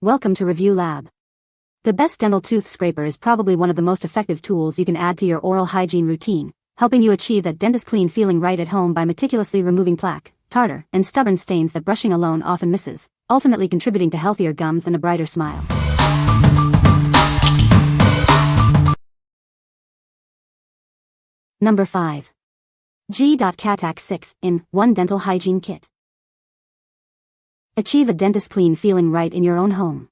Welcome to Review Lab. The best dental tooth scraper is probably one of the most effective tools you can add to your oral hygiene routine, helping you achieve that dentist clean feeling right at home by meticulously removing plaque, tartar, and stubborn stains that brushing alone often misses, ultimately contributing to healthier gums and a brighter smile. Number 5. G.CATACC 6-in-1 Dental Hygiene Kit. Achieve a dentist clean feeling right in your own home.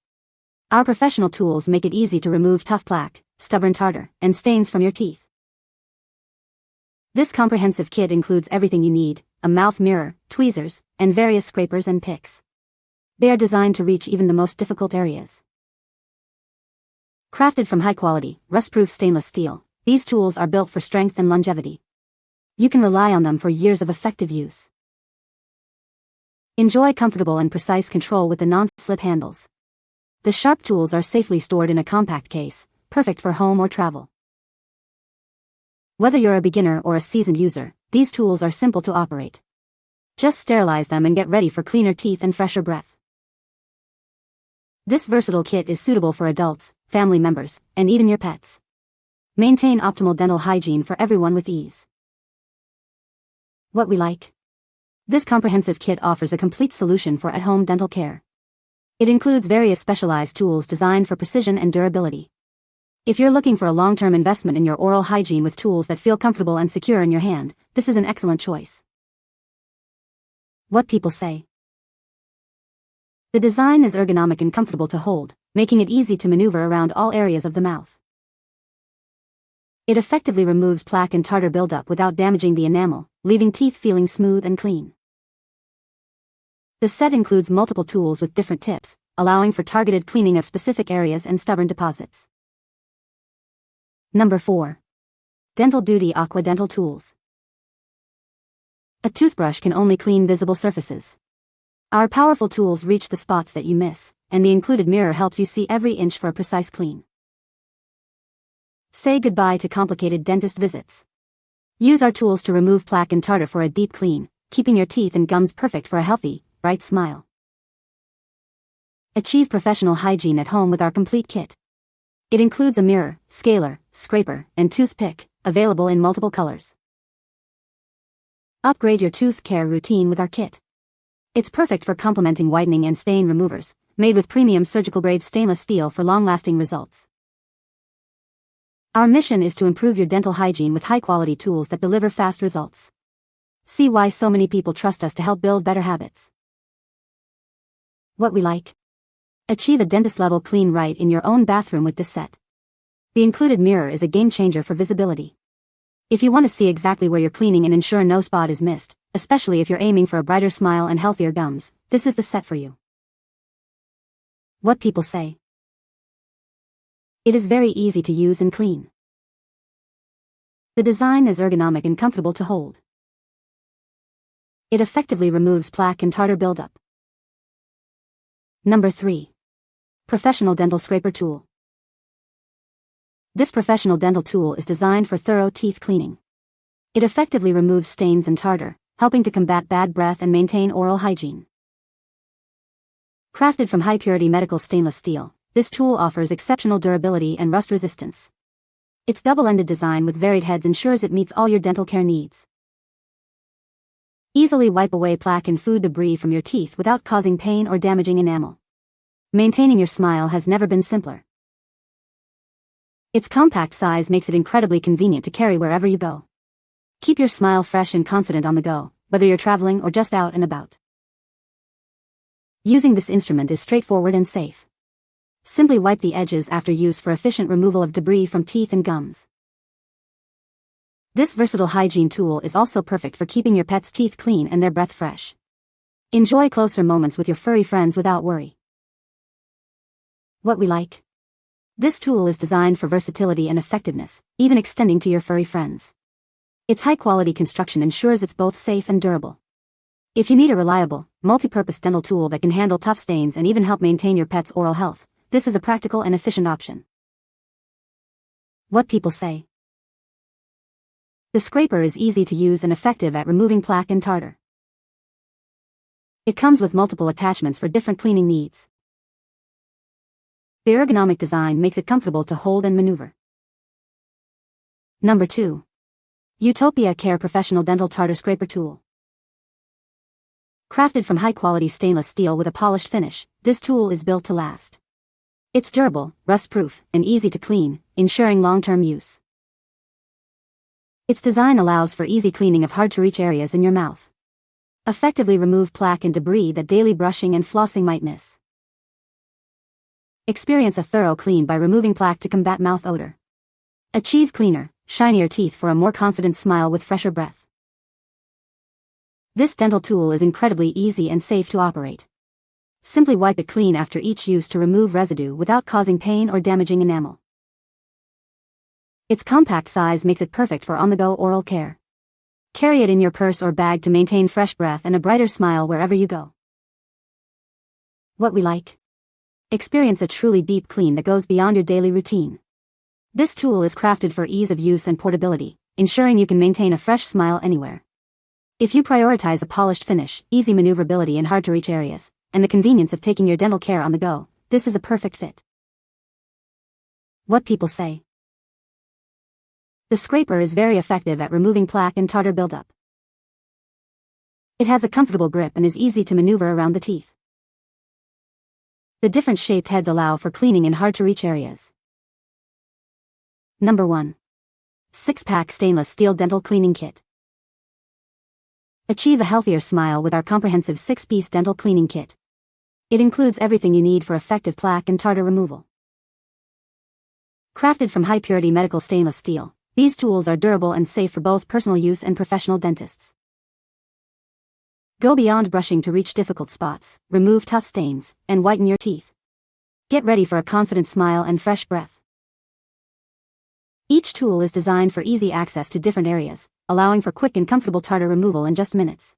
Our professional tools make it easy to remove tough plaque, stubborn tartar, and stains from your teeth. This comprehensive kit includes everything you need: a mouth mirror, tweezers, and various scrapers and picks. They are designed to reach even the most difficult areas. Crafted from high-quality, rust-proof stainless steel, these tools are built for strength and longevity. You can rely on them for years of effective use. Enjoy comfortable and precise control with the non-slip handles. The sharp tools are safely stored in a compact case, perfect for home or travel. Whether you're a beginner or a seasoned user, these tools are simple to operate. Just sterilize them and get ready for cleaner teeth and fresher breath. This versatile kit is suitable for adults, family members, and even your pets. Maintain optimal dental hygiene for everyone with ease. What we like. This comprehensive kit offers a complete solution for at-home dental care. It includes various specialized tools designed for precision and durability. If you're looking for a long-term investment in your oral hygiene with tools that feel comfortable and secure in your hand, this is an excellent choice. What people say. The design is ergonomic and comfortable to hold, making it easy to maneuver around all areas of the mouth. It effectively removes plaque and tartar buildup without damaging the enamel, leaving teeth feeling smooth and clean. The set includes multiple tools with different tips, allowing for targeted cleaning of specific areas and stubborn deposits. Number 4. Dental Duty Aqua Dental Tools. A toothbrush can only clean visible surfaces. Our powerful tools reach the spots that you miss, and the included mirror helps you see every inch for a precise clean. Say goodbye to complicated dentist visits. Use our tools to remove plaque and tartar for a deep clean, keeping your teeth and gums perfect for a healthy, bright smile. Achieve professional hygiene at home with our complete kit. It includes a mirror, scaler, scraper, and toothpick, available in multiple colors. Upgrade your tooth care routine with our kit. It's perfect for complementing whitening and stain removers, made with premium surgical-grade stainless steel for long-lasting results. Our mission is to improve your dental hygiene with high-quality tools that deliver fast results. See why so many people trust us to help build better habits. What we like. Achieve a dentist-level clean right in your own bathroom with this set. The included mirror is a game-changer for visibility. If you want to see exactly where you're cleaning and ensure no spot is missed, especially if you're aiming for a brighter smile and healthier gums, this is the set for you. What people say. It is very easy to use and clean. The design is ergonomic and comfortable to hold. It effectively removes plaque and tartar buildup. Number 3. Professional Dental Scraper Tool. This professional dental tool is designed for thorough teeth cleaning. It effectively removes stains and tartar, helping to combat bad breath and maintain oral hygiene. Crafted from high-purity medical stainless steel, this tool offers exceptional durability and rust resistance. Its double-ended design with varied heads ensures it meets all your dental care needs. Easily wipe away plaque and food debris from your teeth without causing pain or damaging enamel. Maintaining your smile has never been simpler. Its compact size makes it incredibly convenient to carry wherever you go. Keep your smile fresh and confident on the go, whether you're traveling or just out and about. Using this instrument is straightforward and safe. Simply wipe the edges after use for efficient removal of debris from teeth and gums. This versatile hygiene tool is also perfect for keeping your pet's teeth clean and their breath fresh. Enjoy closer moments with your furry friends without worry. What we like. This tool is designed for versatility and effectiveness, even extending to your furry friends. Its high-quality construction ensures it's both safe and durable. If you need a reliable, multi-purpose dental tool that can handle tough stains and even help maintain your pet's oral health, this is a practical and efficient option. What people say. The scraper is easy to use and effective at removing plaque and tartar. It comes with multiple attachments for different cleaning needs. The ergonomic design makes it comfortable to hold and maneuver. Number 2. Utopia Care Professional Dental Tartar Scraper Tool. Crafted from high-quality stainless steel with a polished finish, this tool is built to last. It's durable, rust-proof, and easy to clean, ensuring long-term use. Its design allows for easy cleaning of hard-to-reach areas in your mouth. Effectively remove plaque and debris that daily brushing and flossing might miss. Experience a thorough clean by removing plaque to combat mouth odor. Achieve cleaner, shinier teeth for a more confident smile with fresher breath. This dental tool is incredibly easy and safe to operate. Simply wipe it clean after each use to remove residue without causing pain or damaging enamel. Its compact size makes it perfect for on-the-go oral care. Carry it in your purse or bag to maintain fresh breath and a brighter smile wherever you go. What we like? Experience a truly deep clean that goes beyond your daily routine. This tool is crafted for ease of use and portability, ensuring you can maintain a fresh smile anywhere. If you prioritize a polished finish, easy maneuverability in hard-to-reach areas, and the convenience of taking your dental care on the go, this is a perfect fit. What people say. The scraper is very effective at removing plaque and tartar buildup. It has a comfortable grip and is easy to maneuver around the teeth. The different shaped heads allow for cleaning in hard-to-reach areas. Number 1. 6-pack Stainless Steel Dental Cleaning Kit. Achieve a healthier smile with our comprehensive 6-piece dental cleaning kit. It includes everything you need for effective plaque and tartar removal. Crafted from high-purity medical stainless steel, these tools are durable and safe for both personal use and professional dentists. Go beyond brushing to reach difficult spots, remove tough stains, and whiten your teeth. Get ready for a confident smile and fresh breath. Each tool is designed for easy access to different areas, allowing for quick and comfortable tartar removal in just minutes.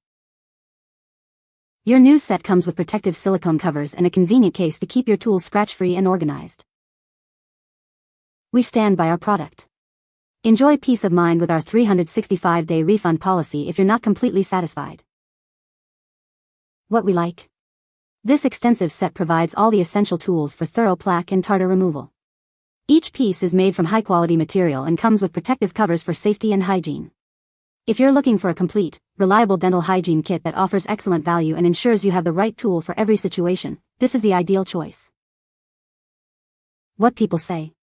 Your new set comes with protective silicone covers and a convenient case to keep your tools scratch-free and organized. We stand by our product. Enjoy peace of mind with our 365-day refund policy if you're not completely satisfied. What we like? This extensive set provides all the essential tools for thorough plaque and tartar removal. Each piece is made from high-quality material and comes with protective covers for safety and hygiene. If you're looking for a complete, reliable dental hygiene kit that offers excellent value and ensures you have the right tool for every situation, this is the ideal choice. What people say.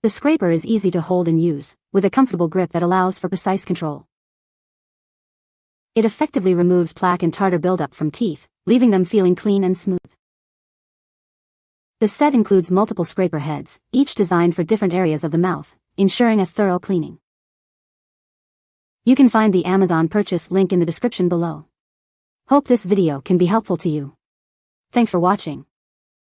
The scraper is easy to hold and use, with a comfortable grip that allows for precise control. It effectively removes plaque and tartar buildup from teeth, leaving them feeling clean and smooth. The set includes multiple scraper heads, each designed for different areas of the mouth, ensuring a thorough cleaning. You can find the Amazon purchase link in the description below. Hope this video can be helpful to you. Thanks for watching.